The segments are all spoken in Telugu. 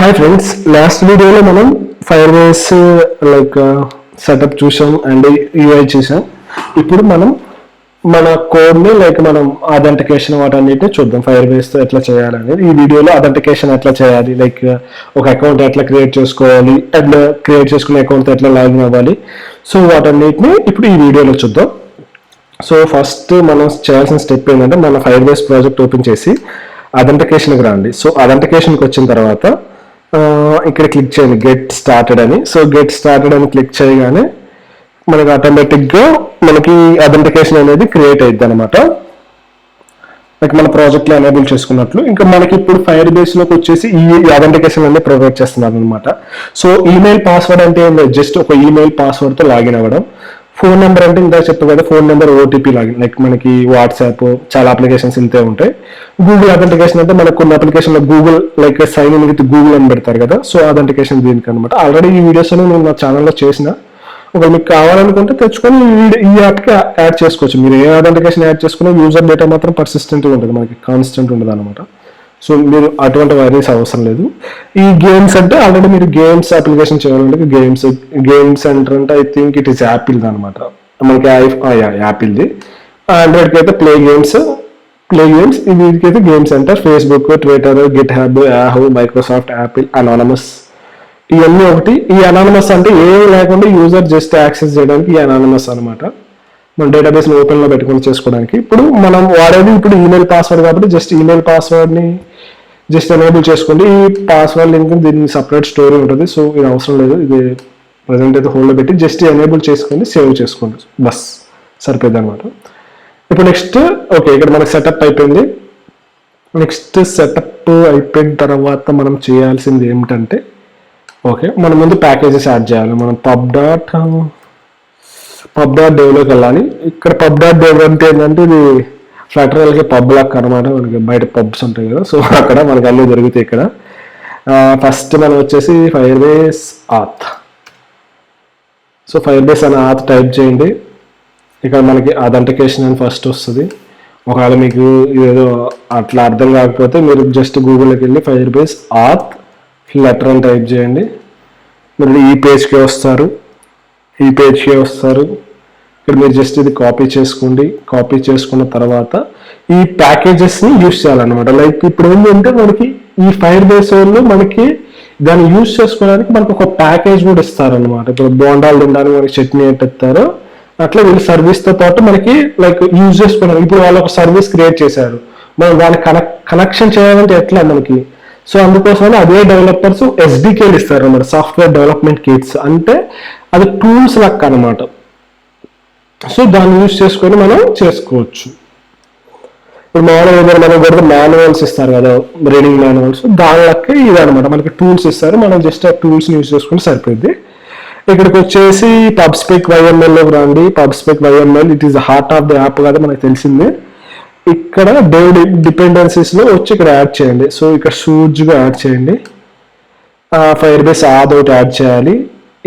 హాయ్ ఫ్రెండ్స్, లాస్ట్ వీడియోలో మనం ఫైర్ బేస్ సెటప్ చూసాం అండ్ యూఐ చూసాం. ఇప్పుడు మనం మన కోడ్ని మనం అథెంటికేషన్ వాటన్నిటిని చూద్దాం. ఫైర్ బేస్తో ఎట్లా చేయాలనేది ఈ వీడియోలో. అథెంటికేషన్ ఎట్లా చేయాలి, ఒక అకౌంట్ ఎట్లా క్రియేట్ చేసుకోవాలి అండ్ క్రియేట్ చేసుకునే అకౌంట్ ఎట్లా లాగిన్ అవ్వాలి, సో వాటన్నిటిని ఇప్పుడు ఈ వీడియోలో చూద్దాం. సో ఫస్ట్ మనం చేయాల్సిన స్టెప్ ఏంటంటే మన ఫైర్ బేస్ ప్రాజెక్ట్ ఓపెన్ చేసి అథెంటికేషన్కి రండి. సో అథెంటికేషన్కి వచ్చిన తర్వాత ఇక్కడ క్లిక్ చేయండి గెట్ స్టార్టెడ్ అని. సో గెట్ స్టార్టెడ్ అని క్లిక్ చేయగానే మనకి ఆటోమేటిక్గా మనకి అథెంటికేషన్ అనేది క్రియేట్ అయ్యిద్ది అనమాట. మన ప్రాజెక్ట్లో ఎనేబుల్ చేసుకున్నట్లు. ఇంకా మనకి ఇప్పుడు ఫైర్ బేస్లోకి వచ్చేసి ఈ అథెంటికేషన్ అనేది ప్రొవైడ్ చేస్తున్నారు అనమాట. సో ఈమెయిల్ పాస్వర్డ్ అంటే ఏం లేదు, జస్ట్ ఒక ఈమెయిల్ పాస్వర్డ్తో లాగిన్ అవ్వడం. ఫోన్ నెంబర్ అంటే ఇంకా చెప్పాను కదా, ఫోన్ నెంబర్ ఓటీపీ లాగిన్. మనకి వాట్సాప్ చాలా అప్లికేషన్స్ ఇంతే ఉంటాయి. గూగుల్ అథెంటికేషన్ అంటే మనకు కొన్ని అప్లికేషన్లో Google sign in with Google అని పెడతారు కదా, సో అథెంటికేషన్ దీనికి అనమాట. ఆల్రెడీ ఈ వీడియోస్ నేను నా ఛానల్లో చేసిన. ఒకవేళ మీకు కావాలనుకుంటే తెచ్చుకొని ఈ యాప్కి యాడ్ చేసుకోవచ్చు. మీరు ఏ అథెంటికేషన్ యాడ్ చేసుకున్నా యూజర్ డేటా మాత్రం పర్సిస్టెంట్గా ఉంటుంది, మనకి కాన్స్టెంట్ ఉండదు అనమాట. సో మీరు అటువంటి వైరస్ అవసరం లేదు. ఈ గేమ్స్ అంటే ఆల్రెడీ మీరు గేమ్స్ అప్లికేషన్ చేయాలంటే గేమ్ సెంటర్ అంటే I think it is Apple అనమాట. మనకి యాపిల్ది. ఆండ్రాయిడ్కి అయితే ప్లే గేమ్స్, వీటికైతే game centre. Facebook, Twitter, GitHub, Yahoo, Microsoft, Apple, anonymous, ఇవన్నీ ఒకటి. ఈ అనానమస్ అంటే ఏం లేకుండా యూజర్ జస్ట్ యాక్సెస్ చేయడానికి ఈ అనానమస్ అనమాట. మన డేటాబేస్ ఓపెన్లో పెట్టుకొని చేసుకోవడానికి. ఇప్పుడు మనం వాడేది ఇప్పుడు ఈమెయిల్ పాస్వర్డ్ కాబట్టి జస్ట్ ఈమెయిల్ పాస్వర్డ్ని జస్ట్ ఎనేబుల్ చేసుకోండి. ఈ పాస్వర్డ్ లింక్ దీనికి సపరేట్ స్టోరీ ఉంటుంది, సో ఇది అవసరం లేదు. ఇది ప్రజెంట్ అయితే హోల్డ్లో పెట్టి జస్ట్ ఎనేబుల్ చేసుకోండి, సేవ్ చేసుకోండి, బస్ సరిపోయింది అనమాట. ఇప్పుడు నెక్స్ట్ ఓకే, ఇక్కడ మనకి సెటప్ అయిపోయింది. నెక్స్ట్ సెటప్ అయిపోయిన తర్వాత మనం చేయాల్సింది ఏమిటంటే ఓకే, మనం ముందు ప్యాకేజెస్ యాడ్ చేయాలి. మనం పబ్ డాట్ డెవ్లోకి వెళ్ళాలి. ఇక్కడ పబ్ డాట్ డెవ్ అంటే ఏంటంటే ఇది ఫ్లటర్కి పబ్ లాక్ అనమాట. మనకి బయట పబ్స్ ఉంటాయి కదా, సో అక్కడ మనకి అన్నీ దొరుకుతాయి. ఇక్కడ ఫస్ట్ మనం వచ్చేసి Firebase auth. So Firebase అని ఆత్ టైప్ చేయండి. ఇక్కడ మనకి అథెంటికేషన్ అని ఫస్ట్ వస్తుంది. ఒకవేళ మీకు ఏదో అట్లా అర్థం కాకపోతే మీరు జస్ట్ గూగుల్లోకి వెళ్ళి ఫైర్ బేస్ ఆత్ ఫ్లటర్ అని టైప్ చేయండి. మీరు ఈ పేజ్కి వస్తారు. ఇక్కడ మీరు జస్ట్ ఇది కాపీ చేసుకోండి. కాపీ చేసుకున్న తర్వాత ఈ ప్యాకేజెస్ని యూజ్ చేయాలన్నమాట. ఇప్పుడు ఏంటంటే మనకి ఈ ఫైర్ బేస్ వాళ్ళు మనకి దాన్ని యూజ్ చేసుకోవడానికి మనకు ఒక ప్యాకేజ్ కూడా ఇస్తారనమాట. ఇప్పుడు బోండాలు తినడానికి మనకి చట్నీ ఎట్టిస్తారో అట్లా వీళ్ళు సర్వీస్తో పాటు మనకి యూజ్ చేసుకోవడానికి ఇప్పుడు వాళ్ళు ఒక సర్వీస్ క్రియేట్ చేశారు. మనం దాన్ని కనెక్షన్ చేయాలంటే ఎట్లా మనకి, సో అందుకోసమని అదే డెవలపర్స్ ఎస్డికేలు ఇస్తారు అనమాట, సాఫ్ట్వేర్ డెవలప్మెంట్ కిట్స్. అంటే అది టూల్స్ లెక్క అనమాట. సో దాన్ని యూజ్ చేసుకొని మనం చేసుకోవచ్చు. ఇప్పుడు మామూలుగా మనం కూడా మాన్యువల్స్ ఇస్తారు కదా, రీడింగ్ మాన్యువల్స్, దాని లెక్క ఇది అనమాట. మనకి టూల్స్ ఇస్తారు, మనం జస్ట్ ఆ టూల్స్ని యూజ్ చేసుకుంటే సరిపోద్ది. ఇక్కడికి వచ్చేసి పబ్స్పెక్ వైఎంఎల్లోకి రండి. Pubspec YML it is the heart of the app కదా, మనకు తెలిసిందే. ఇక్కడ డేవ్ డిపెండెన్సీస్లో వచ్చి ఇక్కడ యాడ్ చేయండి. సో ఇక్కడ షూజ్గా యాడ్ చేయండి. ఫైర్ బేస్ ఆదొకటి యాడ్ చేయాలి.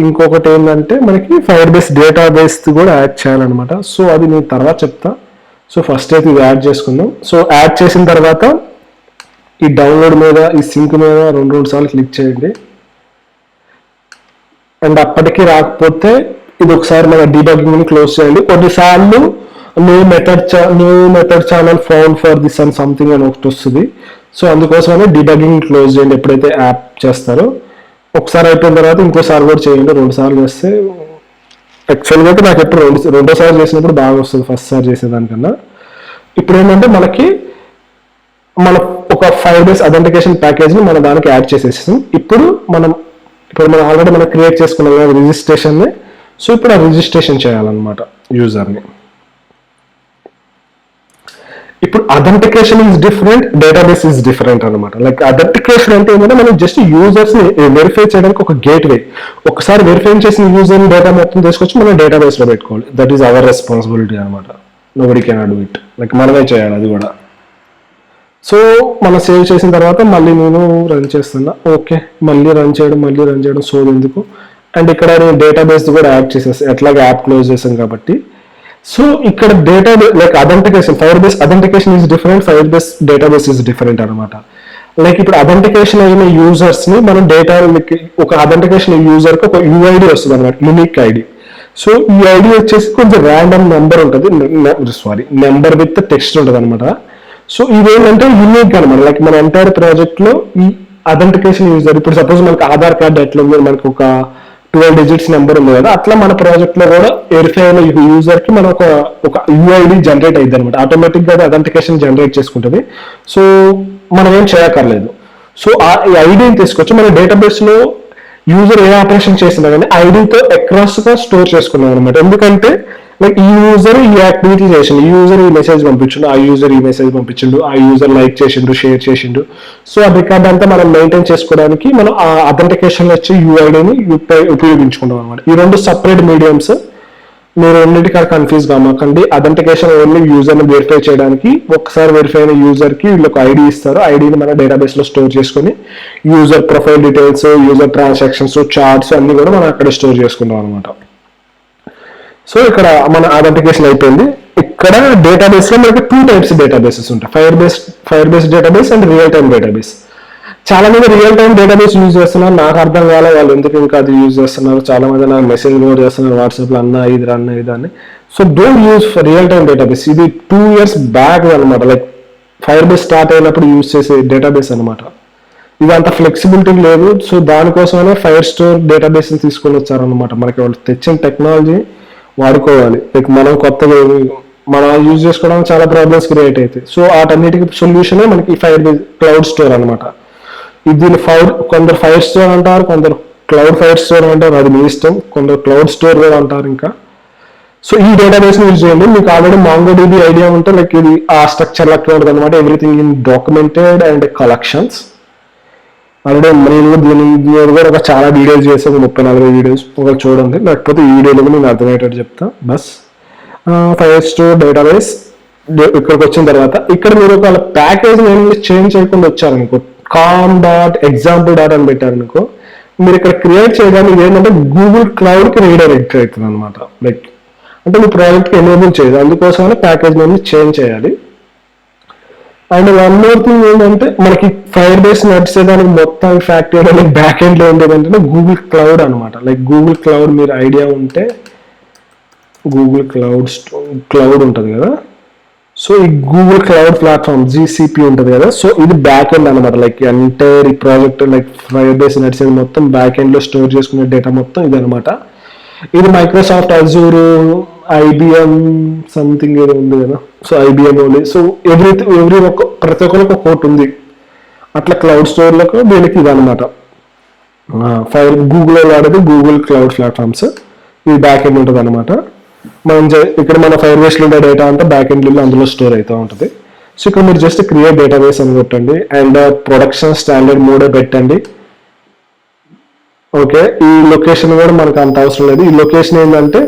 ఇంకొకటి ఏంటంటే మనకి ఫైర్ బేస్ డేటాబేస్ కూడా యాడ్ చేయాలన్నమాట. సో అది నేను తర్వాత చెప్తా. సో ఫస్ట్ అయితే ఇది యాడ్ చేసుకుందాం. సో యాడ్ చేసిన తర్వాత ఈ డౌన్లోడ్ మీద, ఈ సింక్ మీద రెండు సార్లు క్లిక్ చేయండి. అండ్ అప్పటికి రాకపోతే ఇది ఒకసారి మన డీబగ్గింగ్ని క్లోజ్ చేయండి. కొన్నిసార్లు new method channel found for this and something అని ఒకటి వస్తుంది. సో అందుకోసమే డీబగ్గింగ్ క్లోజ్ చేయండి ఎప్పుడైతే యాప్ చేస్తారో. ఒకసారి అయిపోయిన తర్వాత ఇంకోసారి కూడా చేయండి. 2 సార్లు చేస్తే యాక్చువల్గా అయితే నాకు ఎప్పుడు రెండోసారి చేసినప్పుడు బాగా వస్తుంది ఫస్ట్ సారి చేసేదానికన్నా. ఇప్పుడు ఏంటంటే మనకి ఒక ఫైర్ బేస్ అథెంటికేషన్ ప్యాకేజ్ని మనం దానికి యాడ్ చేసేసాం. ఇప్పుడు మనం ఆల్రెడీ మనం క్రియేట్ చేసుకున్నాం రిజిస్ట్రేషన్ని. సో ఇప్పుడు ఆ రిజిస్ట్రేషన్ చేయాలన్నమాట యూజర్ని. ఇప్పుడు authentication is different, database is different అనమాట. అథెంటికేషన్ అంటే ఏంటంటే మనం జస్ట్ యూజర్స్ని వెరిఫై చేయడానికి ఒక గేట్వే. ఒకసారి వెరిఫై చేసిన యూజర్ని డేటా మొత్తం తీసుకొచ్చి మనం డేటాబేస్లో పెట్టుకోవాలి. దట్ ఈస్ అవర్ రెస్పాన్సిబిలిటీ అనమాట. Nobody cannot do it. మనమే చేయాలి అది కూడా. సో మనం సేవ్ చేసిన తర్వాత మళ్ళీ నేను రన్ చేస్తున్నా. ఓకే, మళ్ళీ రన్ చేయడం సోది ఎందుకు. అండ్ ఇక్కడ నేను డేటాబేస్ కూడా యాడ్ చేసేస్తాను, ఎట్లాగే యాప్ క్లోజ్ చేసాను కాబట్టి. సో ఇక్కడ data authentication, fire base authentication is different, fire base database is different అనమాట. లైక్ ఇప్పుడు అథెంటికేషన్ అయిన యూజర్స్ ని మనం డేటా, ఒక అథెంటికేషన్ యూజర్ కి ఒక యూఐడి వస్తుంది అనమాట, యూనిక్ ఐడి. సో ఈ ఐడి వచ్చేసి కొంచెం ర్యాండమ్ నెంబర్ ఉంటుంది, నెంబర్ విత్ టెక్స్ట్ ఉంటుంది అనమాట. సో ఇదేంటంటే యూనిక్ అనమాట. లైక్ మన ఎంటైర్ ప్రాజెక్ట్ లో ఈ అథెంటికేషన్ యూజర్, ఇప్పుడు సపోజ్ మనకి ఆధార్ కార్డ్ ఎట్లా ఉంది, మనకి ఒక 12 డిజిట్స్ నెంబర్ ఉంది కదా, అట్లా మన ప్రాజెక్ట్ లో కూడా వెరిఫై అయిన యూజర్ కి మనం ఒక యూఐడి జనరేట్ అయ్యింది అనమాట. ఆటోమేటిక్ గా అథెంటికేషన్ జనరేట్ చేసుకుంటుంది. సో మనం ఏం చేయక్కర్లేదు. సో ఆ ఐడిని తీసుకొచ్చి మన డేటాబేస్ లో యూజర్ ఏ ఆపరేషన్ చేసినా కానీ ఐడితో అక్రాస్ గా స్టోర్ చేసుకున్నాం అనమాట. ఎందుకంటే లైక్ ఈ యూజర్ ఈ యాక్టివిటీ చేసిండు, ఈ యూజర్ ఈ మెసేజ్ పంపించిండు, ఆ యూజర్ ఈ మెసేజ్ పంపించిండు, ఆ యూజర్ లైక్ చేసిండు, షేర్ చేసిండు. సో ఆ రికార్డ్ అంతా మనం మెయింటైన్ చేసుకోవడానికి మనం ఆ అథెంటికేషన్ వచ్చి యూఐడిని ఉపయోగించుకున్నాం అనమాట. ఈ రెండు సపరేట్ మీడియంస్. మీరు రెండింటికి కన్ఫ్యూజ్ కామాకండి. అథెంటికేషన్ ఓన్లీ యూజర్ ని వెరిఫై చేయడానికి, ఒకసారి వెరిఫై అయిన యూజర్ కి వీళ్ళకి ఐడి ఇస్తారు. ఐడిని మన డేటాబేస్ లో స్టోర్ చేసుకుని user profile details, user transactions, charts అన్ని కూడా మనం అక్కడ స్టోర్ చేసుకుంటాం అనమాట. సో ఇక్కడ మన అథెంటికేషన్ అయిపోయింది. ఇక్కడ డేటాబేస్ లో మనకి 2 టైప్స్ డేటాబేసెస్ ఉంటాయి, fire base database and real time database. చాలా మంది రియల్ టైమ్ డేటాబేస్ యూజ్ చేస్తున్నారు, నాకు అర్థం కాలే వాళ్ళు ఎందుకు ఇంకా అది యూజ్ చేస్తున్నారు. చాలా మంది నాకు మెసేజ్ కూడా చేస్తున్నారు వాట్సాప్ లో, అన్న ఇది అని. So don't use for real time database. ఇది 2 years బ్యాక్ అనమాట. లైక్ ఫైర్ బేస్ స్టార్ట్ అయినప్పుడు యూజ్ చేసే డేటాబేస్ అనమాట. ఇది అంత ఫ్లెక్సిబిలిటీ లేదు. సో దానికోసమే ఫైర్ స్టోర్ డేటాబేస్ తీసుకొని వచ్చారనమాట. మనకి వాళ్ళు తెచ్చిన టెక్నాలజీ వాడుకోవాలి. లైక్ మనం కొత్తగా మనం యూజ్ చేసుకోవడానికి చాలా ప్రాబ్లమ్స్ క్రియేట్ అవుతాయి. సో వాటన్నిటికి సొల్యూషనే మనకి ఫైర్ బేస్ క్లౌడ్ స్టోర్ అనమాట. దీన్ని కొందరు ఫైర్ స్టోర్ అంటారు, కొందరు క్లౌడ్ ఫైర్ స్టోర్ అంటారు, అది మీ ఇష్టం. కొందరు క్లౌడ్ స్టోర్ కూడా అంటారు ఇంకా. సో ఈ డేటాబేస్ యూజ్ చేయండి. మీకు ఆల్రెడీ MongoDB ఐడియా ఉంటే లైక్ ఇది ఆ స్ట్రక్చర్ లెక్క ఉంటుంది అనమాట. Everything in documented and collections. Already నేను దీని కూడా ఒక చాలా వీడియోస్ చేసాను, 30-40 వీడియోస్. ఒక చూడండి, లేకపోతే ఈ వీడియోలో నేను అర్థమయ్యేటట్టు చెప్తా. బస్ ఫైర్ స్టోర్ డేటాబేస్ ఇక్కడికి వచ్చిన తర్వాత ఇక్కడ మీరు ఒక ప్యాకేజ్ చేంజ్ చేయకుండా వచ్చారనుకో, com.example.డాట్ అని పెట్టారనుకో, మీరు ఇక్కడ క్రియేట్ చేయడానికి ఏంటంటే గూగుల్ క్లౌడ్ కి రీడైరెక్ట్ అవుతుంది అనమాట. లైక్ అంటే మీ ప్రాజెక్ట్ కి ఎనేబుల్ చేయదు, అందుకోసమే ప్యాకేజ్ నేమ్ చేంజ్ చేయాలి. అండ్ వన్ మోర్ థింగ్ ఏంటంటే మనకి ఫైర్ బేస్ నడిచేదానికి మొత్తం ఫ్యాక్టరీ బ్యాక్ ఎండ్ లో ఉండేది ఏంటంటే గూగుల్ క్లౌడ్ అనమాట. లైక్ గూగుల్ క్లౌడ్ మీరు ఐడియా ఉంటే గూగుల్ క్లౌడ్ ఉంటుంది కదా. సో ఈ గూగుల్ క్లౌడ్ ప్లాట్ఫామ్ GCP ఉంటుంది కదా. సో ఇది బ్యాక్ ఎండ్ అనమాట. లైక్ ఎంటైర్ ఈ ప్రాజెక్ట్ లైక్ ఫైర్ బేస్ నడిచేది మొత్తం బ్యాక్ ఎండ్ లో స్టోర్ చేసుకునే డేటా మొత్తం ఇది అనమాట. ఇది మైక్రోసాఫ్ట్ అజూర్, IBM సంథింగ్ ఏదో ఉంది కదా. సో IBM ఉంది. సో ప్రతి ఒక్కరికి ఒక కోట్ ఉంది. అట్లా క్లౌడ్ స్టోర్లకు దీనికి ఇది అనమాట. గూగుల్ వాడేది గూగుల్ క్లౌడ్ ప్లాట్ఫామ్స్. ఇది బ్యాక్ ఎండ్ ఉంటుంది అనమాట. మనం ఇక్కడ మన ఫైర్ బేస్ లో ఉండే డేటా అంటే బ్యాక్ ఎండ్ లో అందులో స్టోర్ అవుతూ ఉంటుంది. సో ఇక్కడ మీరు జస్ట్ క్రియేట్ డేటాబేస్ అని కొట్టండి అండ్ ప్రొడక్షన్ స్టాండర్డ్ మోడే పెట్టండి. ఓకే, ఈ లొకేషన్ కూడా మనకు అంత అవసరం లేదు. ఈ లొకేషన్ ఏంటంటే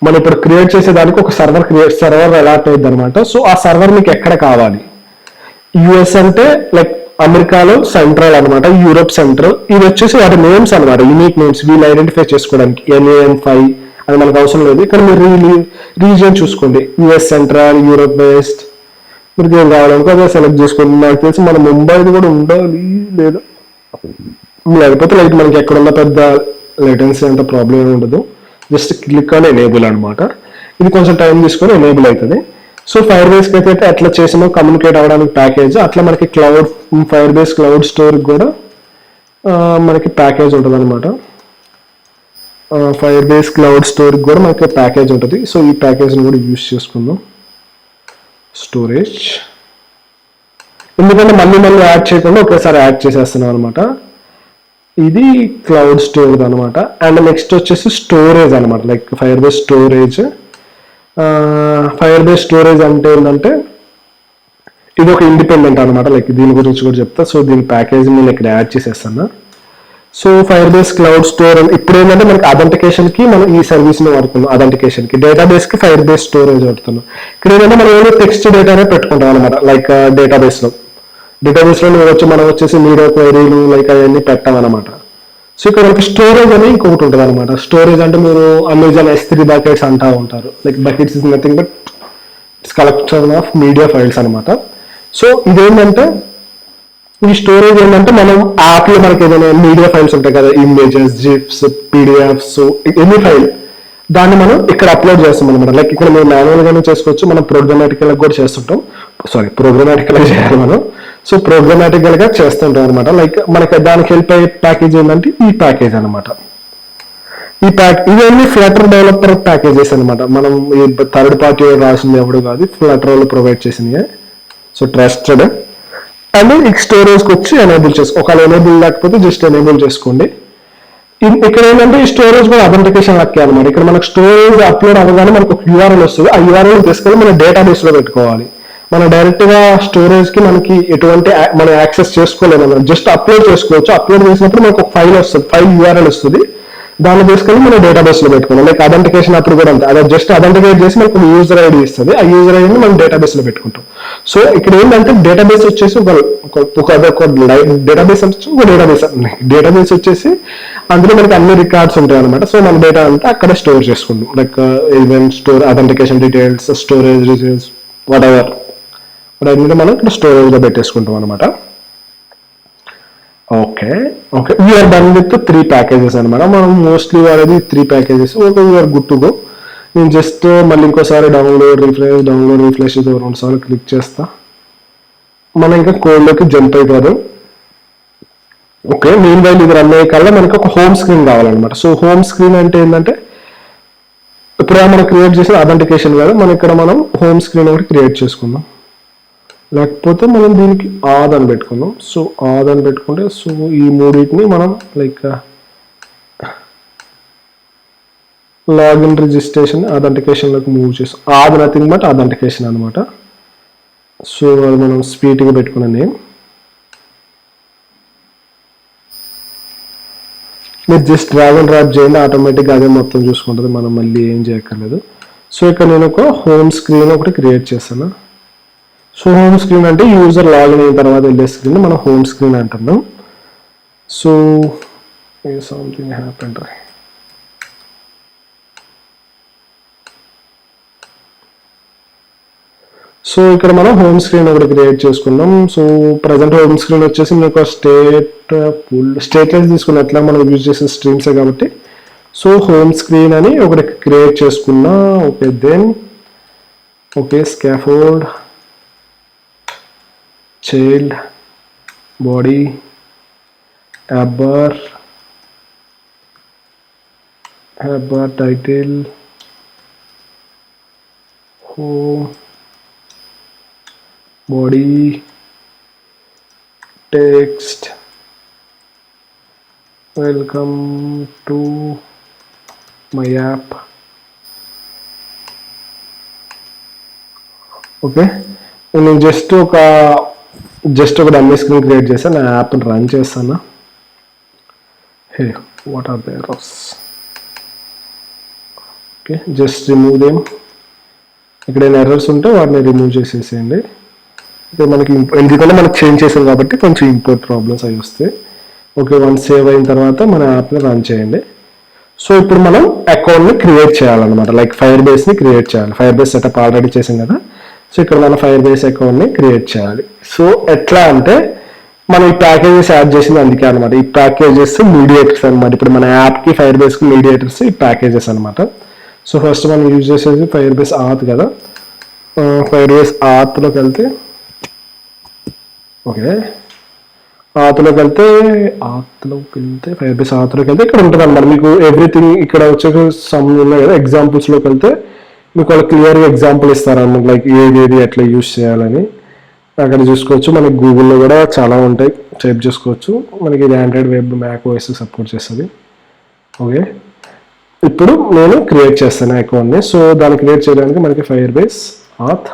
మనం ఇప్పుడు క్రియేట్ చేసేదానికి ఒక సర్వర్ అలాట్ అయ్యింది అనమాట. సో ఆ సర్వర్ మీకు ఎక్కడ కావాలి? US అంటే లైక్ అమెరికాలో సెంట్రల్ అనమాట, యూరోప్ సెంట్రల్. ఇవి వచ్చేసి వాటి నేమ్స్ అనమాట, యూనిక్ నేమ్స్. వీళ్ళు ఐడెంటిఫై చేసుకోవడానికి NAM5 అది మనకు అవసరం లేదు. ఇక్కడ మీరు రీజియన్ చూసుకోండి, US సెంట్రల్, యూరోప్ వెస్ట్. మీరు ఏం కావాలనుకో అదే సెలెక్ట్ చేసుకోండి. నాకు తెలిసి మన ముంబైది కూడా ఉండాలి, లేదా లేకపోతే లైక్ మనకి ఎక్కడున్న పెద్ద లేటెన్సీ అంత ప్రాబ్లం ఏమి ఉండదు. జస్ట్ క్లిక్ అని ఎనేబుల్ అనమాట. ఇది కొంచెం టైం తీసుకొని ఎనేబుల్ అవుతుంది. సో ఫైర్ బేస్కి అయితే అట్లా చేసినా కమ్యూనికేట్ అవ్వడానికి ప్యాకేజ్, అట్లా మనకి ఫైర్ బేస్ క్లౌడ్ స్టోర్ కూడా మనకి ప్యాకేజ్ ఉంటుంది అనమాట. ఫైర్ బేస్ క్లౌడ్ స్టోర్ కూడా మనకి ప్యాకేజ్ ఉంటుంది. సో ఈ ప్యాకేజ్ని కూడా యూజ్ చేసుకుందాం. స్టోరేజ్ ఎందుకంటే మళ్ళీ యాడ్ చేయకుండా ఒకేసారి యాడ్ చేసేస్తున్నాం అనమాట. ఇది క్లౌడ్ స్టోరేజ్ అనమాట. అండ్ నెక్స్ట్ వచ్చేసి స్టోరేజ్ అనమాట, like fire base storage. Fire base storage అంటే ఏంటంటే ఇది ఒక ఇండిపెండెంట్ అనమాట. లైక్ దీని గురించి కూడా చెప్తా. సో దీని ప్యాకేజ్ నేను ఇక్కడ యాడ్ చేసేస్తాను. So fire base cloud store ఇప్పుడు ఏంటంటే మనకి అథెంటికేషన్ కి మనం ఈ సర్వీస్ ని వాడుతున్నాం. అథెంటికేషన్ కి డేటాబేస్ కి ఫైర్ బేస్ స్టోరేజ్ వాడుతున్నాం. ఇక్కడ ఏంటంటే మనం ఏదో టెక్స్ట్ డేటానే పెట్టుకుంటాం అనమాట. లైక్ డేటాబేస్ లో మనం వచ్చేసి మీడియా క్వైరీలు లైక్ అవన్నీ పెట్టామన్నమాట. సో ఇక్కడ మనకి స్టోరేజ్ అని ఇంకొకటి ఉంటుంది అనమాట. స్టోరేజ్ అంటే మీరు అమెజాన్ S3 బకెట్స్ అంటూ ఉంటారు. Like buckets is nothing but it's collection of media files అనమాట. సో ఇదేంటంటే ఈ స్టోరేజ్ ఏంటంటే మనం యాప్లో మనకి ఏదైనా మీడియా ఫైల్స్ ఉంటాయి కదా, images, zips, PDFs, any file, దాన్ని మనం ఇక్కడ అప్లోడ్ చేస్తాం అనమాట. లైక్ ఇక్కడ మేము మాన్యువల్ గానే చేసుకోవచ్చు, మనం ప్రోగ్రామాటికల్ కూడా చేస్తుంటాం. ప్రోగ్రామాటికల్ చేయాలి మనం. సో ప్రోగ్రామాటికల్ గా చేస్తుంటాం అనమాట. లైక్ మనకి దానికి హెల్ప్ అయ్యే ప్యాకేజ్ ఏంటంటే ఈ ప్యాకేజ్ అనమాట. ఇవన్నీ ఫ్లటర్ డెవలపర్ ప్యాకేజెస్ అనమాట. మనం ఈ థర్డ్ పార్టీ రాసింది ఎవడు కాదు, ఫ్లటర్ వాళ్ళు ప్రొవైడ్ చేసినవి. So trusted. అండ్ ఈ స్టోరేజ్కి వచ్చి ఎనేబుల్ చేసుకో, ఒకవేళ ఎనేబుల్ లేకపోతే జస్ట్ ఎనేబుల్ చేసుకోండి. ఇక్కడ ఏంటంటే ఈ స్టోరేజ్ కూడా అథెంటికేషన్ లక్కే అనమాట. ఇక్కడ మనకు స్టోరేజ్ అప్లోడ్ అవ్వగానే మనకు ఒక యూఆర్ఎల్ వస్తుంది. ఆ యూఆర్ఎల్ తీసుకొని మన డేటాబేస్ లో పెట్టుకోవాలి. మనం డైరెక్ట్ గా స్టోరేజ్ కి మనకి ఎటువంటి మనం యాక్సెస్ చేసుకోలేము, జస్ట్ అప్లోడ్ చేసుకోవచ్చు. అప్లోడ్ చేసినప్పుడు మనకు ఒక ఫైల్ వస్తుంది, ఫైల్ యూఆర్ఎల్ వస్తుంది. దాన్ని తీసుకొని మనం డేటాబేస్ లో పెట్టుకున్నాం. లైక్ అథెంటికేషన్ అప్పుడు కూడా అంతే, అదే జస్ట్ అథెంటికేట్ చేసి మనకు యూజర్ ఐడి ఇస్తుంది. ఆ యూజర్ ఐడిని మనం డేటాబేస్ లో పెట్టుకుంటాం. సో ఇక్కడ ఏంటంటే డేటాబేస్ వచ్చేసి డేటాబేస్ వచ్చేసి అందులో మనకి అన్ని రికార్డ్స్ ఉంటాయి అనమాట. సో మన డేటా అంతా అక్కడ స్టోర్ చేసుకుంటాం. Like event store, authentication details, storage details, whatever మనం ఇక్కడ స్టోరేజ్ లో పెట్టేసుకుంటాం అనమాట. Okay we're done with 3 packages అనమాట. మనం మోస్ట్లీ వాడేది 3 packages. Okay we're good to go. నేను జస్ట్ మళ్ళీ ఇంకోసారి డౌన్లోడ్ రిఫ్రెష్ ఇది 2 సార్లు క్లిక్ చేస్తా. మనం ఇంకా కోడ్లోకి జంప్ అయిపోదాం. ఓకే మెయిన్ వైల్ ఇది రన్ అయ్యే కల్లా మనకి ఒక హోమ్ స్క్రీన్ కావాలన్నమాట. సో హోమ్ స్క్రీన్ అంటే ఏంటంటే ఇప్పుడు మనం క్రియేట్ చేసిన అథెంటికేషన్ కదా, మనం హోమ్ స్క్రీన్ ఒకటి క్రియేట్ చేసుకుందాం. లేకపోతే మనం దీనికి ఆదని పెట్టుకుందాం. సో ఆదని పెట్టుకుంటే సో ఈ మూడింటిని మనం లైక్ లాగిన్ రిజిస్ట్రేషన్ అథెంటికేషన్లోకి మూవ్ చేస్తాం. ఆది నథింగ్ బట్ అథెంటికేషన్ అనమాట. సో అది మనం స్వీట్గా పెట్టుకున్న నేమ్. మీరు జస్ట్ డ్రాగ్ అండ్ డ్రాప్ చేయండి, ఆటోమేటిక్గా అదే మొత్తం చూసుకుంటుంది, మనం మళ్ళీ ఏం చేయక్కర్లేదు. సో ఇక్కడ నేను ఒక హోమ్ స్క్రీన్ ఒకటి క్రియేట్ చేస్తాను. సో హోమ్ స్క్రీన్ అంటే యూజర్ లాగిన్ అయిన తర్వాత వెళ్ళే స్క్రీన్ మనం హోమ్ స్క్రీన్ అంటున్నాం. So something happened. సో ఇక్కడ మనం హోమ్ స్క్రీన్ ఒకటి క్రియేట్ చేసుకున్నాం. సో ప్రజెంట్ హోమ్ స్క్రీన్ వచ్చేసి మీకు స్టేట్లెస్ తీసుకున్న ఎట్లా మనం యూజ్ చేసే స్ట్రీమ్సే కాబట్టి సో హోమ్ స్క్రీన్ అని ఒకటి క్రియేట్ చేసుకున్నా. Okay then okay scaffold, child, body, app bar title, home, body, text, welcome to my app. Okay నేను జస్ట్ ఒక డమ్మీ స్క్రీన్ క్రియేట్ చేస్తాను. నా యాప్ని రన్ చేస్తాను. Hey what are the errors? Okay just remove them. ఇక్కడ ఎర్రర్స్ ఉంటే వాటిని రిమూవ్ చేసేసేయండి. ఇక్కడ మనకి ఎందుకంటే మనకి చేంజ్ చేసాం కాబట్టి కొంచెం ఇంపోర్ట్ ప్రాబ్లమ్స్ అవి వస్తాయి. ఓకే వన్స్ సేవ్ అయిన తర్వాత మన యాప్ని రన్ చేయండి. సో ఇప్పుడు మనం అకౌంట్ని క్రియేట్ చేయాలన్నమాట. లైక్ ఫైర్ బేస్ని క్రియేట్ చేయాలి. ఫైర్ బేస్ సెటప్ ఆల్రెడీ చేసాం కదా. సో ఇక్కడ మన ఫైర్ బేస్ అకౌంట్ని క్రియేట్ చేయాలి. సో ఎట్లా అంటే మనం ఈ ప్యాకేజెస్ యాడ్ చేసింది అందుకే అనమాట. ఈ ప్యాకేజెస్ మీడియేటర్స్ అనమాట. ఇప్పుడు మన యాప్కి ఫైర్ బేస్కి మీడియేటర్స్ ఈ ప్యాకేజెస్ అనమాట. సో ఫస్ట్ మనం యూజ్ చేసేది ఫైర్ బేస్ ఆత్ కదా. ఫైర్ బేస్ ఆత్లోకి వెళ్తే ఓకే ఆత్లోకి వెళ్తే ఫైర్ బేస్ ఆత్లోకి వెళ్తే ఇక్కడ ఉంటుంది అనమాట. మీకు ఎవ్రీథింగ్ ఇక్కడ వచ్చే సమ్ ఉన్నాయి కదా. ఎగ్జాంపుల్స్లోకి వెళ్తే మీకు వాళ్ళు క్లియర్గా ఎగ్జాంపుల్ ఇస్తారన్నమాట. లైక్ ఏది ఎట్లా యూజ్ చేయాలని అక్కడ చూసుకోవచ్చు. మనకి గూగుల్లో కూడా చాలా ఉంటాయి, టైప్ చేసుకోవచ్చు. మనకి ఇది Android web Mac OS support చేస్తుంది. ఓకే ఇప్పుడు నేను క్రియేట్ చేస్తాను అకౌంట్ని. సో దాన్ని క్రియేట్ చేయడానికి మనకి Firebase auth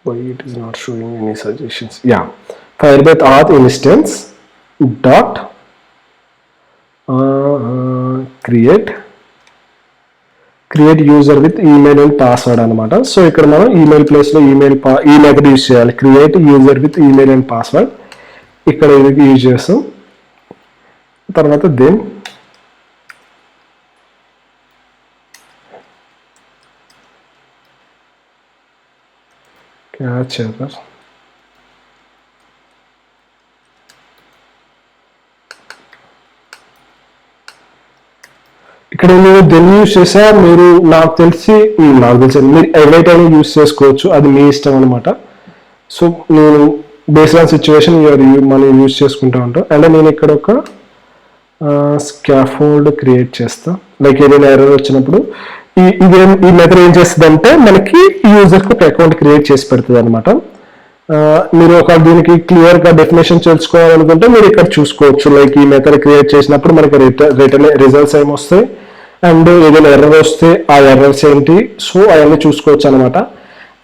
why it is not showing any suggestions. Yeah, Firebase auth instance dot create user with email and password అనమాట. సో ఇక్కడ మనం ఈమెయిల్ ప్లేస్లో ఈ మెథడ్ యూజ్ చేయాలి. Create user with email and password ఇక్కడ ఇది యూజ్ చేస్తాం. తర్వాత దెన్ క్యాచ్ ఎర్రర్. ఇక్కడ మీరు దేన్ని యూజ్ చేసా మీరు నాకు తెలిసి మీరు ఎవరైతే యూజ్ చేసుకోవచ్చు, అది మీ ఇష్టం అనమాట. సో నేను బేస్డ్ ఆన్ సిచ్యువేషన్ మనం యూజ్ చేసుకుంటూ ఉంటాం. అండ్ నేను ఇక్కడ ఒక స్కాఫోల్డ్ క్రియేట్ చేస్తా. లైక్ ఏదైనా ఎర్రర్ వచ్చినప్పుడు ఈ మెథడ్ ఏం చేస్తుంది అంటే మనకి యూజర్కి ఒక అకౌంట్ క్రియేట్ చేసి పెడుతుంది అనమాట. మీరు ఒక దీనికి క్లియర్గా డెఫినేషన్ తెలుసుకోవాలనుకుంటే మీరు ఇక్కడ చూసుకోవచ్చు. లైక్ ఈ మెథడ్ క్రియేట్ చేసినప్పుడు మనకి రిటర్న్ రిజల్ట్స్ ఏమొస్తాయి అండ్ ఏదైనా ఎర్రర్ వస్తే ఆ ఎర్రర్స్ ఏంటి, సో అవన్నీ చూసుకోవచ్చు అనమాట.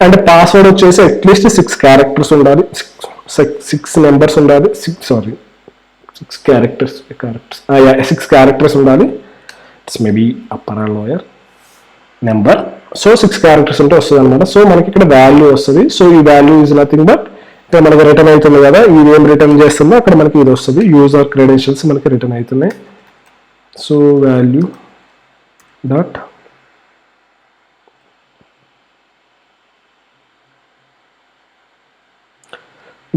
అండ్ పాస్వర్డ్ వచ్చేసి అట్లీస్ట్ 6 క్యారెక్టర్స్ ఉండాలి, 6 నెంబర్స్ ఉండాలి, 6 క్యారెక్టర్స్ ఉండాలి. It's maybe upper are lower number. So 6 characters ఉంటే వస్తుంది అనమాట. సో మనకి ఇక్కడ వాల్యూ వస్తుంది. సో ఈ వాల్యూ ఈజ్ నథింగ్ బట్ ఇక్కడ మనకి రిటర్న్ అవుతుంది కదా, ఇది ఏం రిటర్న్ చేస్తుందో అక్కడ మనకి ఇది వస్తుంది. యూజర్ క్రెడెన్షియల్స్ మనకి రిటర్న్ అవుతున్నాయి. So value dot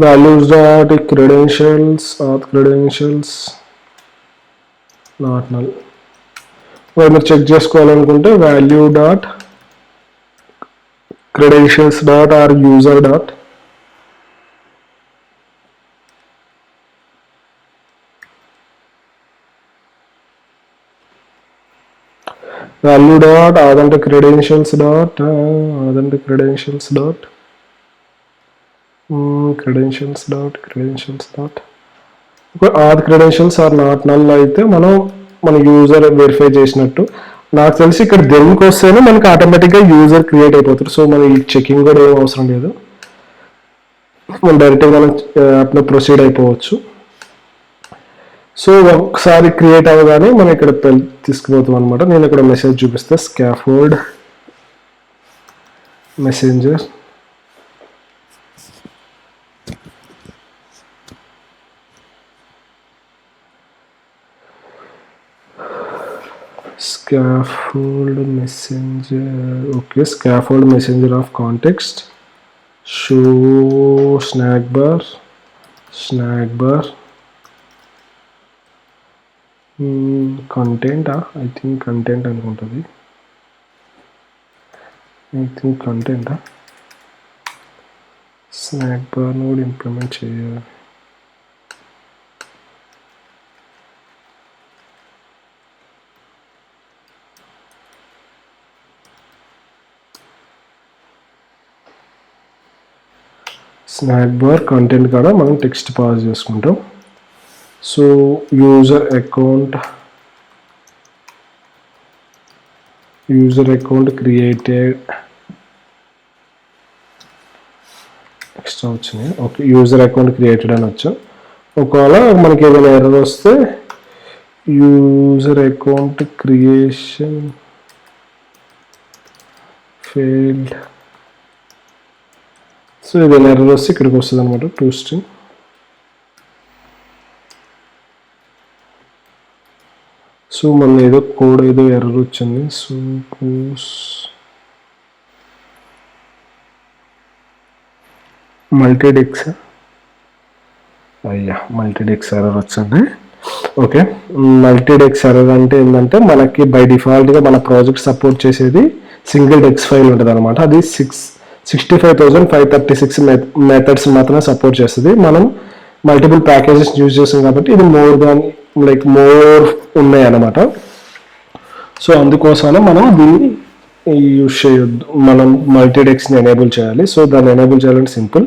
values dot credentials auth credentials not null. మీరు చెక్ చేసుకోవాలనుకుంటే value dot credentials dot or user dot value dot authentic credentials dot or credentials are not null అయితే మన యూజర్ వెరిఫై చేసినట్టు. నాకు తెలిసి ఇక్కడ దెన్కి వస్తేనే మనకి ఆటోమేటిక్గా యూజర్ క్రియేట్ అయిపోతారు. సో మన ఈ చెకింగ్ కూడా ఏం అవసరం లేదు, మనం డైరెక్ట్గా మనం అట్లా ప్రొసీడ్ అయిపోవచ్చు. సో ఒకసారి క్రియేట్ అవ్వగానే మనం ఇక్కడ తీసుకుపోతాం అనమాట. నేను ఇక్కడ మెసేజ్ చూపిస్తే scaffold messenger scaffold messenger of context show snack bar content I think content అనుకుంటుంది. స్నాక్ బార్ కూడా ఇంప్లిమెంట్ చేయాలి. స్నాక్ బార్ కంటెంట్ కూడా మనం టెక్స్ట్ పాస్ చేసుకుంటాం. So user account created extra వచ్చినాయి. ఓకే, యూజర్ అకౌంట్ క్రియేటెడ్ అని వచ్చాం. ఒకవేళ మనకి ఏదైనా ఎర్రర్ వస్తే user account creation failed. So ఏదైనా ఎర్రర్ వస్తే ఇక్కడికి వస్తుంది అనమాట, టు స్ట్రింగ్. సో మన ఏదో కోడ్ ఏదో ఎర్రర్ వచ్చింది. సో మల్టీడెక్స్ ఎర్రర్ వచ్చింది. ఓకే, మల్టీడెక్స్ ఎర్రర్ అంటే ఏంటంటే మనకి బై డిఫాల్ట్గా మన ప్రాజెక్ట్ సపోర్ట్ చేసేది సింగిల్ డెక్స్ ఫైల్ ఉంటుంది అనమాట. అది 65,536 మెథడ్స్ మాత్రమే సపోర్ట్ చేస్తుంది. మనం మల్టిపుల్ ప్యాకేజెస్ యూజ్ చేస్తాం కాబట్టి ఇది మోర్ ఉన్నాయి అన్నమాట. సో అందుకోసమే మనం దీన్ని యూజ్ చేయొద్దు, మనం మల్టీడెక్స్ని ఎనేబుల్ చేయాలి. సో దాన్ని ఎనేబుల్ చేయాలంటే సింపుల్.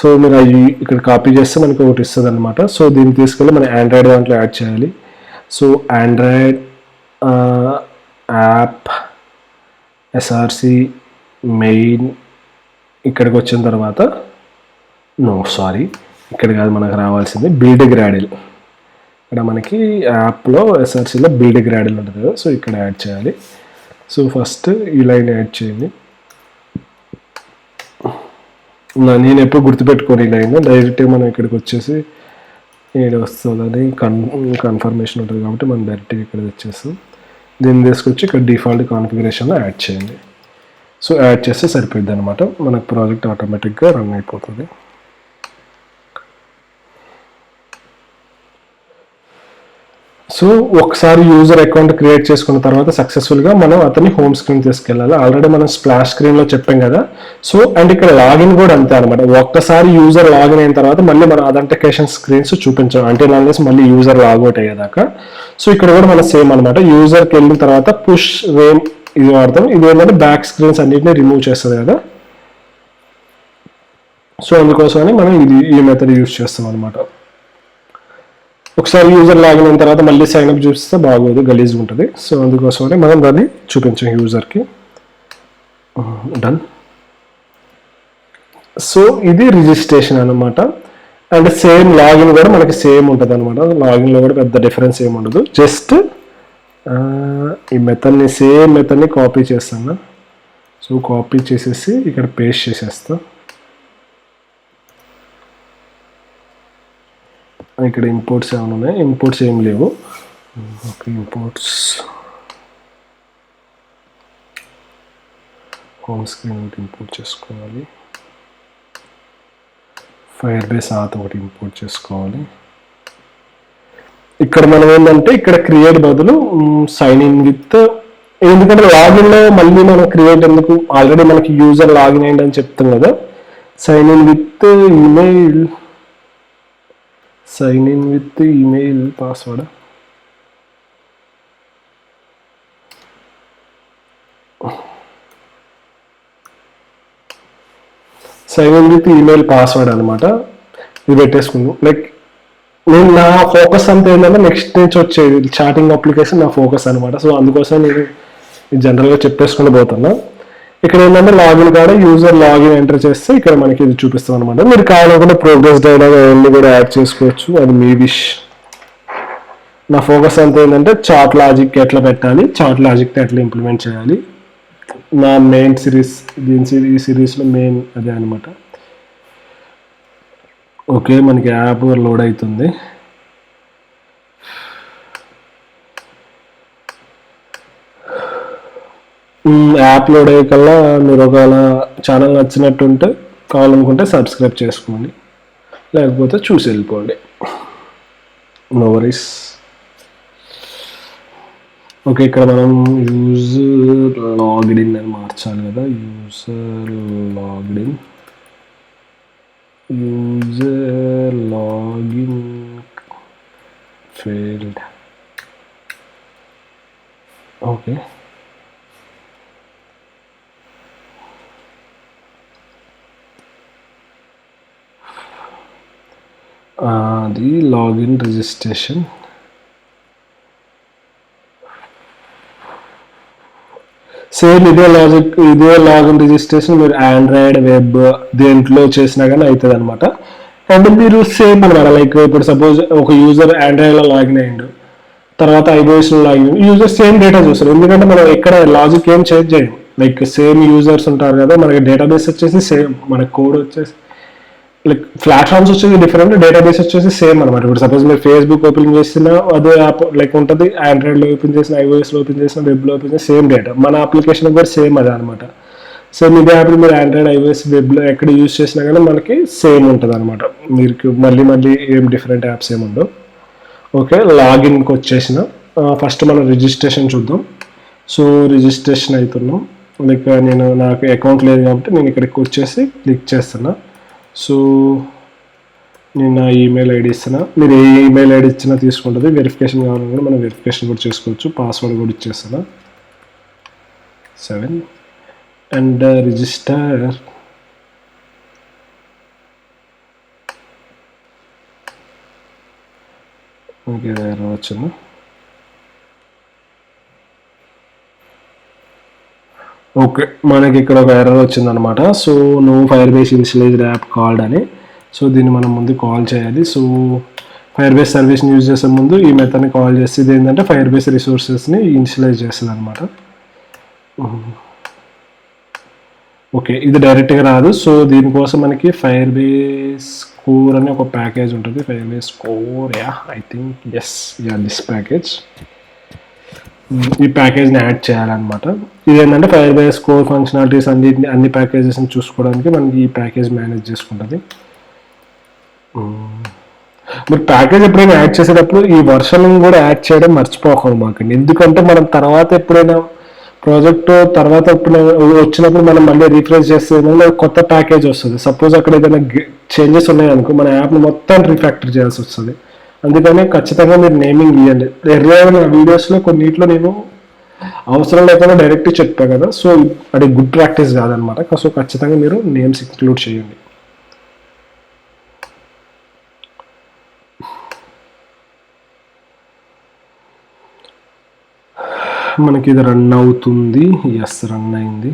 సో మీరు అవి ఇక్కడ కాపీ చేస్తే మనకి ఒకటి ఇస్తుంది అనమాట. సో దీన్ని తీసుకెళ్ళి మన ఆండ్రాయిడ్ దాంట్లో యాడ్ చేయాలి. So Android app SRC main ఇక్కడికి వచ్చిన తర్వాత ఇక్కడ కాదు మనకు రావాల్సింది బిల్డ్ గ్రాడిల్. ఇక్కడ మనకి యాప్లో ఎస్ఆర్సీలో బిల్డ్ గ్రాడిల్ ఉంటుంది కదా, సో ఇక్కడ యాడ్ చేయాలి. సో ఫస్ట్ ఈ లైన్ యాడ్ చేయండి. నేను ఎప్పుడు గుర్తుపెట్టుకోని ఈ లైన్ డైరెక్ట్గా మనం ఇక్కడికి వచ్చేసి ఏడు వస్తుందని కన్ఫర్మేషన్ ఉంటుంది కాబట్టి మనం డైరెక్ట్గా ఇక్కడ వచ్చేస్తాం. దీన్ని తీసుకొచ్చి ఇక్కడ డిఫాల్ట్ కాన్ఫిగరేషన్లో యాడ్ చేయండి. సో యాడ్ చేస్తే సరిపోద్ది అనమాట, మనకు ప్రాజెక్ట్ ఆటోమేటిక్గా రన్ అయిపోతుంది. సో ఒకసారి యూజర్ అకౌంట్ క్రియేట్ చేసుకున్న తర్వాత సక్సెస్ఫుల్గా మనం అతన్ని హోమ్ స్క్రీన్ తీసుకెళ్ళాలి. ఆల్రెడీ మనం స్ప్లాష్ స్క్రీన్లో చెప్పాం కదా. సో అండ్ ఇక్కడ లాగిన్ కూడా అంతే అనమాట. ఒక్కసారి యూజర్ లాగిన్ అయిన తర్వాత మళ్ళీ మన అథెంటికేషన్ స్క్రీన్స్ చూపించాం అంటే మళ్ళీ యూజర్ లాగౌట్ అయ్యేదాకా. సో ఇక్కడ కూడా మన సేమ్ అనమాట. యూజర్కి వెళ్ళిన తర్వాత పుష్ వేమ్ ఇది వాడతాం. ఇది ఏంటంటే బ్యాక్ స్క్రీన్స్ అన్నింటినీ రిమూవ్ చేస్తుంది కదా. సో అందుకోసమని మనం ఈ మెథడ్ యూజ్ చేస్తాం అనమాట. ఒకసారి యూజర్ లాగిన్ అయిన తర్వాత మళ్ళీ సైన్అప్ చూపిస్తే బాగోదు, గలీజ్గా ఉంటుంది. సో అందుకోసమని మనం దాన్ని చూపించాం యూజర్కి. డన్. సో ఇది రిజిస్ట్రేషన్ అనమాట. అండ్ సేమ్ లాగిన్ కూడా మనకి సేమ్ ఉంటుంది అనమాట. లాగిన్లో కూడా పెద్ద డిఫరెన్స్ ఏమి ఉండదు. జస్ట్ ఈ మెథడ్ని సేమ్ మెథడ్ని కాపీ చేస్తాను. సో కాపీ చేసేసి ఇక్కడ పేస్ట్ చేసేస్తా. ఇక్కడ ఇంపోర్ట్స్ ఏమైనా ఉన్నాయి, ఇంపోర్ట్స్ ఏం లేవు. ఓకే, ఇంపోర్ట్స్ హోమ్ స్క్రీన్ ఒకటి ఇంపోర్ట్ చేసుకోవాలి. ఫైర్ బేస్ ఆత్ ఒకటి ఇంపోర్ట్ చేసుకోవాలి. ఇక్కడ మనం ఏంటంటే ఇక్కడ క్రియేట్ బదులు సైన్ ఇన్ విత్, ఎందుకంటే లాగిన్లో మళ్ళీ మనం క్రియేట్ ఎందుకు, ఆల్రెడీ మనకి యూజర్ లాగిన్ అయ్యింది అని చెప్తాం కదా. Sign in with email, sign in with email password. Sign in with email password అనమాట. ఇది పెట్టేసుకున్నాం. లైక్ నేను నా ఫోకస్ అంతా ఏంటంటే నెక్స్ట్ నుంచి వచ్చేది చాటింగ్ అప్లికేషన్ నా ఫోకస్ అనమాట. సో అందుకోసం నేను జనరల్గా చెప్పేసుకుని పోతున్నా. ఇక్కడ ఏంటంటే లాగిన్ కాడ యూజర్ లాగిన్ ఎంటర్ చేస్తే ఇక్కడ మనకి ఇది చూపిస్తాం అనమాట. మీరు కావాలనుకుంటే ప్రోగ్రెస్ డైలాగ్ అవన్నీ కూడా యాడ్ చేసుకోవచ్చు, అది మీ విష్. నా ఫోకస్ అంతా ఏంటంటే చాట్ లాజిక్ ఎట్లా పెట్టాలి, చాట్ లాజిక్ని ఎట్లా ఇంప్లిమెంట్ చేయాలి. నా మెయిన్ సిరీస్, ఈ సిరీస్లో మెయిన్ అదే అనమాట. ఓకే, మనకి యాప్ లోడ్ అవుతుంది. యాప్ లోడ్ అయ్యేకల్లా మీరు ఒకవేళ ఛానల్ నచ్చినట్టుంటే కావాలనుకుంటే సబ్స్క్రైబ్ చేసుకోండి, లేకపోతే చూసి వెళ్ళిపోండి. No worries. ఓకే, ఇక్కడ మనం యూజర్ లాగ్డ్ ఇన్ అని మార్చాలి కదా. User logged in, user login failed. Okay, అది లాగిన్ రిజిస్ట్రేషన్. సేమ్ ఇదే లాజిక్, ఇదే లాగిన్ రిజిస్ట్రేషన్ మీరు ఆండ్రాయిడ్ వెబ్ దేంట్లో చేసినా కానీ అవుతుంది అనమాట. అండ్ మీరు సేమ్ అనమాట. లైక్ ఇప్పుడు సపోజ్ ఒక యూజర్ ఆండ్రాయిడ్లో లాగిన్ అయ్యిండు, తర్వాత ఐఓఎస్లో లాగిన్, యూజర్ సేమ్ డేటా చూస్తారు. ఎందుకంటే మనం ఎక్కడ లాజిక్ ఏం చేంజ్ చేయం. లైక్ సేమ్ యూజర్స్ ఉంటారు కదా, మనకి డేటాబేస్ వచ్చేసి సేమ్, మన కోడ్ వచ్చేసి లైక్ ప్లాట్ఫామ్స్ వచ్చేసి డిఫరెంట్, డేటాబేస్ వచ్చేసి సేమ్ అనమాట. ఇప్పుడు సపోజ్ మీరు ఫేస్బుక్ ఓపెన్ చేసిన అదే యాప్ లైక్ ఉంటుంది, ఆండ్రాయిడ్లో ఓపెన్ చేసిన, ఐఓఎస్లో ఓపెన్ చేసిన, వెబ్లో ఓపెన్ చేసిన సేమ్ డేటా. మన అప్లికేషన్ కూడా సేమ్ అదే అనమాట. సేమ్ ఇదే యాప్ మీరు ఆండ్రాయిడ్, ఐఓఎస్, వెబ్లో ఎక్కడ యూజ్ చేసినా కానీ మనకి సేమ్ ఉంటుంది అనమాట. మీకు మళ్ళీ ఏం డిఫరెంట్ యాప్స్ ఏమి ఉండవు. ఓకే, లాగిన్కి వచ్చేసిన ఫస్ట్ మనం రిజిస్ట్రేషన్ చూద్దాం. సో రిజిస్ట్రేషన్ అవుతున్నాం. లైక్ నాకు అకౌంట్ లేదు కాబట్టి నేను ఇక్కడికి వచ్చేసి క్లిక్ చేస్తున్నా. సో నేను నా ఈమెయిల్ ఐడి ఇస్తున్నా. మీరు ఏ ఈమెయిల్ ఐడి ఇచ్చినా తీసుకుంటుంది. వెరిఫికేషన్ కావాలనుకుంటే మనం వెరిఫికేషన్ కూడా చేసుకోవచ్చు. పాస్వర్డ్ కూడా ఇచ్చేస్తున్నా 7 అండ్ రిజిస్టర్. ఓకే, వచ్చిందా? ఓకే, మనకి ఇక్కడ ఒక ఎర్రర్ వచ్చిందనమాట. So no firebase initialised app called అని. సో దీన్ని మనం ముందు కాల్ చేయాలి. సో ఫైర్ బేస్ సర్వీస్ని యూజ్ చేసే ముందు ఈ మెథడ్ని కాల్ చేస్తే ఇది ఏంటంటే ఫైర్ బేస్ రిసోర్సెస్ని ఇనిషియలైజ్ చేస్తుంది అనమాట. ఓకే, ఇది డైరెక్ట్గా రాదు. సో దీనికోసం మనకి ఫైర్ బేస్ కోర్ అని ఒక ప్యాకేజ్ ఉంటుంది. Firebase core, I think yes, this package. ఈ ప్యాకేజ్ని యాడ్ చేయాలన్నమాట. ఇదేంటంటే ఫైర్ బేస్ కోర్ ఫంక్షనాలిటీస్ అన్ని ప్యాకేజెస్ని చూసుకోవడానికి మనకి ఈ ప్యాకేజ్ మేనేజ్ చేసుకుంటుంది. మీరు ప్యాకేజ్ ఎప్పుడైనా యాడ్ చేసేటప్పుడు ఈ వర్షన్ కూడా యాడ్ చేయడం మర్చిపోకూడదు మాకండి. ఎందుకంటే మనం తర్వాత ఎప్పుడైనా ప్రాజెక్ట్ తర్వాత వచ్చినప్పుడు మనం మళ్ళీ రీఫ్రెష్ చేస్తే కొత్త ప్యాకేజ్ వస్తుంది. సపోజ్ అక్కడ ఏదైనా చేంజెస్ ఉన్నాయనుకో మన యాప్ని మొత్తం రీఫ్యాక్టర్ చేయాల్సి వస్తుంది. అందుకని ఖచ్చితంగా మీరు నేమింగ్ ఇవ్వండి. ఎర్రగా నా వీడియోస్లో కొన్నిట్లో నేను అవసరం లేకుండా డైరెక్ట్ చెప్పాను కదా, సో అది గుడ్ ప్రాక్టీస్ కాదనమాట. సో ఖచ్చితంగా మీరు నేమ్స్ ఇంక్లూడ్ చేయండి. మనకి ఇది రన్ అవుతుంది. ఎస్, రన్ అయింది.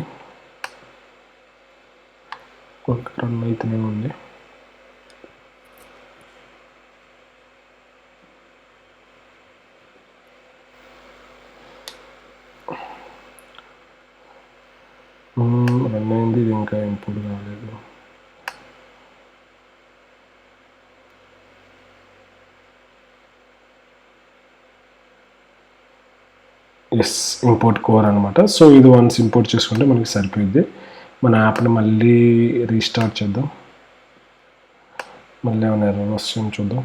రన్ అయితేనే ఉంది. రన్ అయింది. ఇది ఇంకా ఇంపోర్ట్ కాలేదు. ఎస్, ఇంపోర్ట్ కోర్ అనమాట. సో ఇది వన్స్ ఇంపోర్ట్ చేసుకుంటే మనకి సరిపోయింది. మన యాప్ని మళ్ళీ రీస్టార్ట్ చేద్దాం. మళ్ళీ ఏమైనా ఎర్రర్ వస్తుంది చూద్దాం.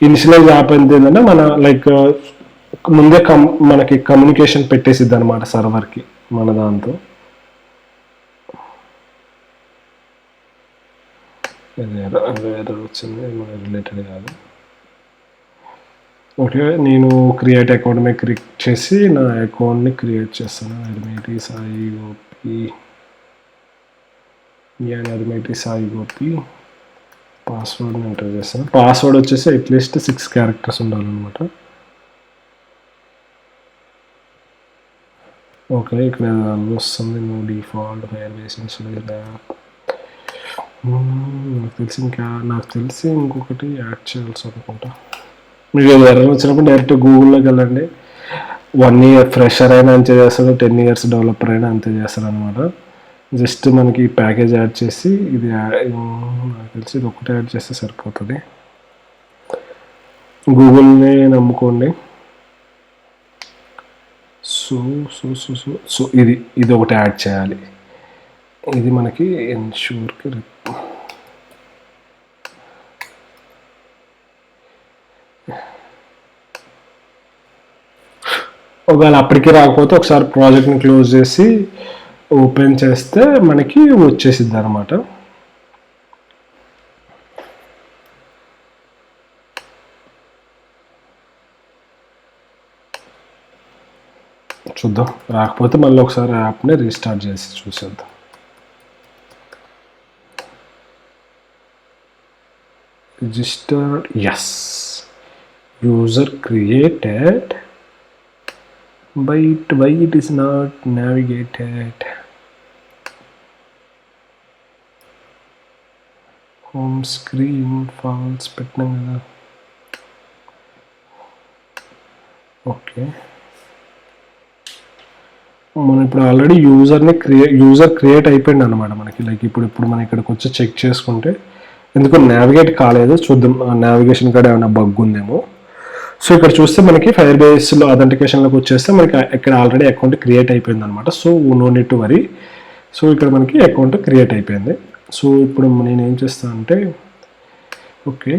ఇనిషియలైజ్ యాప్ ఏంటంటే మన లైక్ ముందే మనకి కమ్యూనికేషన్ పెట్టేసిద్ది అనమాట సర్వర్కి మన దాంతో. ఎర్రర్ వచ్చింది, మన రిలేటెడ్ కాదు. ఓకే, నేను క్రియేట్ అకౌంట్ మీద క్లిక్ చేసి నా అకౌంట్ని క్రియేట్ చేస్తాను. ఎర్మిటి సాయి గోపి, ఎర్మిటి సాయి గోపి. పాస్వర్డ్ని ఎంటర్ చేస్తాను. పాస్వర్డ్ వచ్చేసి అట్లీస్ట్ 6 క్యారెక్టర్స్ ఉండాలన్నమాట. ఓకే, ఇక్కడ వస్తుంది no default firebase installation app. నాకు తెలిసి ఇంకొకటి యాడ్ చేయాల్సి అనుకుంటా. మీకు ఎర్రర్ వచ్చినప్పుడు డైరెక్ట్ గూగుల్లోకి వెళ్ళండి. 1 year ఫ్రెషర్ అయినా అంతే చేస్తాడు, 10 years డెవలపర్ అయినా అంతే చేస్తాడు అనమాట. జస్ట్ మనకి ప్యాకేజ్ యాడ్ చేసి ఇది నాకు తెలిసి ఇది ఒకటే యాడ్ చేస్తే సరిపోతుంది. గూగుల్ని నమ్ముకోండి. So so so so so ఇది ఒకటి యాడ్ చేయాలి. ఇది మనకి ఎన్ష్యూర్కి ఒకవేళ అప్పటికి రాకపోతే ఒకసారి ప్రాజెక్ట్ని క్లోజ్ చేసి ఓపెన్ చేస్తే మనకి వచ్చేసిద్ది అనమాట. చూద్దాం, రాకపోతే మళ్ళీ ఒకసారి యాప్ని రీస్టార్ట్ చేసి చూసేద్దాం. Registered, yes, user created. But why it is not navigated? Home screen files పెట్టినాం కదా. ఓకే, మనం ఇప్పుడు ఆల్రెడీ యూజర్ క్రియేట్ అయిపోయింది అనమాట మనకి. లైక్ ఇప్పుడు మనం ఇక్కడికి వచ్చి చెక్ చేసుకుంటే ఎందుకు నావిగేట్ కాలేదు చూద్దాం. నావిగేషన్ కూడా ఏమైనా బగ్ ఉందేమో. సో ఇక్కడ చూస్తే మనకి ఫైర్ బేస్లో అథెంటికేషన్లోకి వచ్చేస్తే మనకి ఇక్కడ ఆల్రెడీ అకౌంట్ క్రియేట్ అయిపోయింది అనమాట. So no need to worry. So ఇక్కడ మనకి అకౌంట్ క్రియేట్ అయిపోయింది. సో ఇప్పుడు నేను ఏం చేస్తానంటే, ఓకే,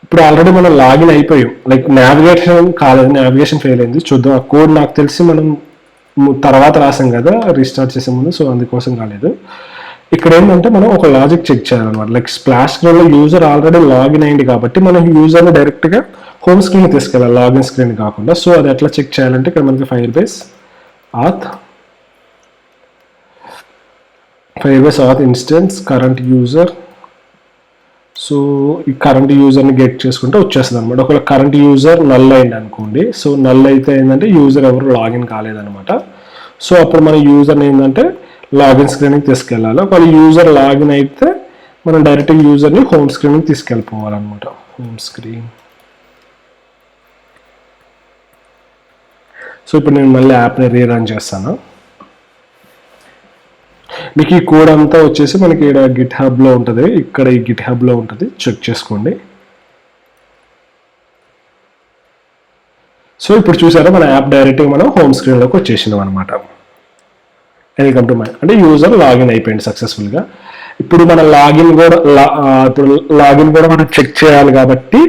ఇప్పుడు ఆల్రెడీ మనం లాగిన్ అయిపోయాం. లైక్ నావిగేషన్ కాలేదు, నావిగేషన్ ఫెయిల్ అయింది. చూద్దాం. ఆ కోడ్ నాకు తెలిసి మనం తర్వాత రాసాం కదా రీస్టార్ట్ చేసే ముందు, సో అందుకోసం కాలేదు. ఇక్కడ ఏంటంటే మనం ఒక లాజిక్ చెక్ చేయాలన్నమాట. లైక్ స్ప్లాష్ స్క్రీన్లో యూజర్ ఆల్రెడీ లాగిన్ అయింది కాబట్టి మనం యూజర్ని డైరెక్ట్గా హోమ్ స్క్రీన్ తీసుకెళ్ళాలి, లాగిన్ స్క్రీన్ కాకుండా. సో అది ఎట్లా చెక్ చేయాలంటే ఇక్కడ మనకి Firebase auth instance current user. So ఈ కరెంట్ యూజర్ని గెట్ చేసుకుంటే వచ్చేస్తుంది అనమాట. ఒకవేళ కరెంట్ యూజర్ నల్ అయింది అనుకోండి, సో నల్ అయితే ఏంటంటే యూజర్ ఎవరు లాగిన్ కాలేదనమాట. సో అప్పుడు మన యూజర్ని ఏంటంటే లాగిన్ స్క్రీన్కి తీసుకెళ్ళాలి. ఒకవేళ యూజర్ లాగిన్ అయితే మనం డైరెక్ట్ యూజర్ని హోమ్ స్క్రీన్కి తీసుకెళ్ళిపోవాలన్నమాట. Home screen. సో ఇప్పుడు నేను మళ్ళీ యాప్ని రీరన్ చేస్తాను. మీకు ఈ కోడ్ అంతా వచ్చేసి మనకి ఇక్కడ గిట్ హబ్లో ఉంటుంది. ఇక్కడ ఈ గిట్ హబ్లో ఉంటుంది, చెక్ చేసుకోండి. సో ఇప్పుడు చూసారా మన యాప్ డైరెక్ట్గా మనం హోమ్ స్క్రీన్లోకి వచ్చేసినాం అనమాట. వెల్కమ్ టు మై అంటే యూజర్ లాగిన్ అయిపోయింది సక్సెస్ఫుల్గా. ఇప్పుడు మన లాగిన్ కూడా మనం చెక్ చేయాలి కాబట్టి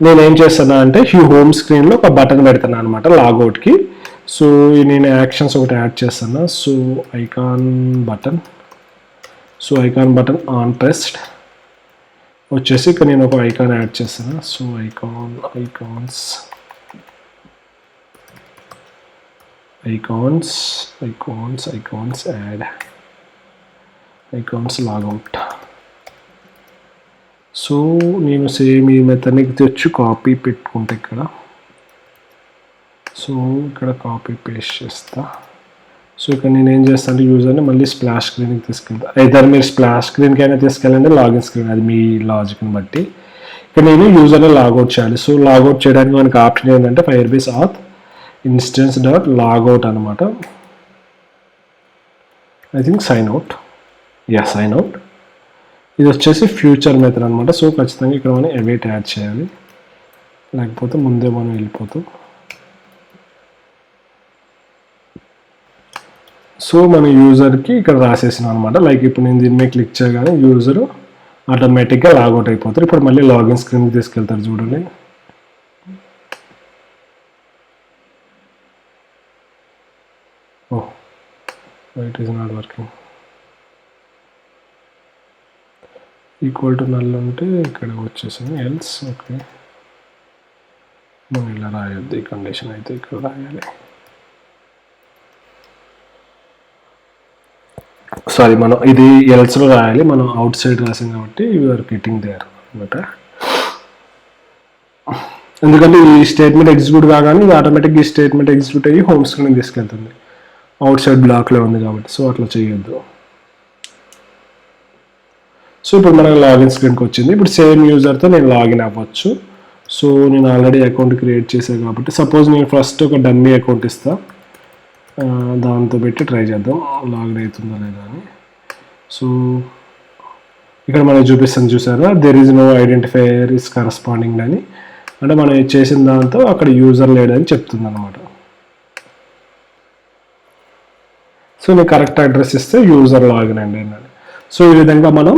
నేను ఏం చేస్తున్నా అంటే ఈ హోమ్ స్క్రీన్లో ఒక బటన్ పెడుతున్నాను అనమాట లాగౌట్కి. సో నేను యాక్షన్స్ ఒకటి యాడ్ చేస్తున్నా. So icon button on pressed వచ్చేసి ఇక్కడ నేను ఒక ఐకాన్ యాడ్ చేస్తాను. So icons add icons logout. So నేను సేమ్ ఈ మెథడ్కి తెచ్చి కాపీ పెట్టుకుంటా ఇక్కడ. సో ఇక్కడ కాపీ పేస్ట్ చేస్తా. సో ఇక్కడ నేను ఏం చేస్తాను అంటే యూజర్ని మళ్ళీ స్ప్లాష్ స్క్రీన్కి తీసుకెళ్తా. ఇద్దరు మీరు స్ప్లాష్ స్క్రీన్కి అయినా తీసుకెళ్ళండి, లాగిన్ స్క్రీన్, అది మీ లాజిక్ని బట్టి. ఇక్కడ నేను యూజర్ని లాగౌట్ చేయాలి. సో లాగౌట్ చేయడానికి మనకి ఆప్షన్ ఏంటంటే firebase auth instance dot logout అనమాట. I think sign out. ఇది వచ్చేసి ఫ్యూచర్ మెథడ్ అనమాట. సో ఖచ్చితంగా ఇక్కడ మనం అవైట్ యాడ్ చేయాలి, లేకపోతే ముందే మనం వెళ్ళిపోతాం. సో మన యూజర్కి ఇక్కడ రాసేసినాం అనమాట. లైక్ ఇప్పుడు నేను దీని మీద క్లిక్ చేయగానే యూజర్ ఆటోమేటిక్గా లాగౌట్ అయిపోతారు. ఇప్పుడు మళ్ళీ లాగిన్ స్క్రీన్కి తీసుకెళ్తారు చూడండి. It is not working. Equal to null అంటే ఇక్కడ వచ్చేసింది ఎల్స్. ఓకే, మనం ఇలా రాయొద్దు, ఈ కండిషన్ అయితే ఇక్కడ రాయాలి. సారీ, మనం ఇది ఎల్స్లో రాయాలి, మనం అవుట్ సైడ్ రాసాం కాబట్టి యూఆర్ గెటింగ్ దేర్ అనమాట. ఎందుకంటే ఈ స్టేట్మెంట్ ఎగ్జిక్యూట్ కాగానే ఇది ఆటోమేటిక్గా ఈ స్టేట్మెంట్ ఎగ్జిక్యూట్ అయ్యి హోమ్ స్క్రీన్ తీసుకెళ్తుంది, అవుట్ సైడ్ బ్లాక్లో ఉంది కాబట్టి. సో అట్లా చేయొద్దు. సో ఇప్పుడు మనకు లాగిన్ స్క్రీన్కి వచ్చింది. ఇప్పుడు సేమ్ యూజర్తో నేను లాగిన్ అవ్వచ్చు. సో నేను ఆల్రెడీ అకౌంట్ క్రియేట్ చేశాను కాబట్టి సపోజ్ నేను ఫస్ట్ ఒక డమ్మీ అకౌంట్ ఇస్తాను, దాంతో పెట్టి ట్రై చేద్దాం లాగిన్ అవుతుందా లేదా అని. సో ఇక్కడ మనకి చూపిస్తుంది చూసారా, there is no identifier is corresponding అని, అంటే మనం చేసిన దాంతో అక్కడ యూజర్ లేడని చెప్తుంది అనమాట. సో నేను కరెక్ట్ అడ్రస్ ఇస్తే యూజర్ లాగిన్ అండి అని. సో ఈ విధంగా మనం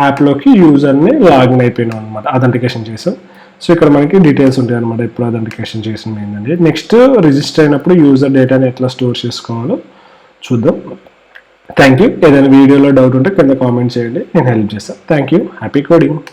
యాప్లోకి యూజర్ని లాగిన్ అయిపోయినాం అనమాట, అథెంటికేషన్ చేసాం. సో ఇక్కడ మనకి డీటెయిల్స్ ఉంటాయి అనమాట, ఎప్పుడు అథెంటికేషన్ చేసిన ఏంటంటే. నెక్స్ట్ రిజిస్టర్ అయినప్పుడు యూజర్ డేటాని ఎట్లా స్టోర్ చేసుకోవాలో చూద్దాం. Thank you. ఏదైనా వీడియోలో డౌట్ ఉంటే కింద కామెంట్ చేయండి, నేను హెల్ప్ చేస్తాను. Thank you. Happy coding.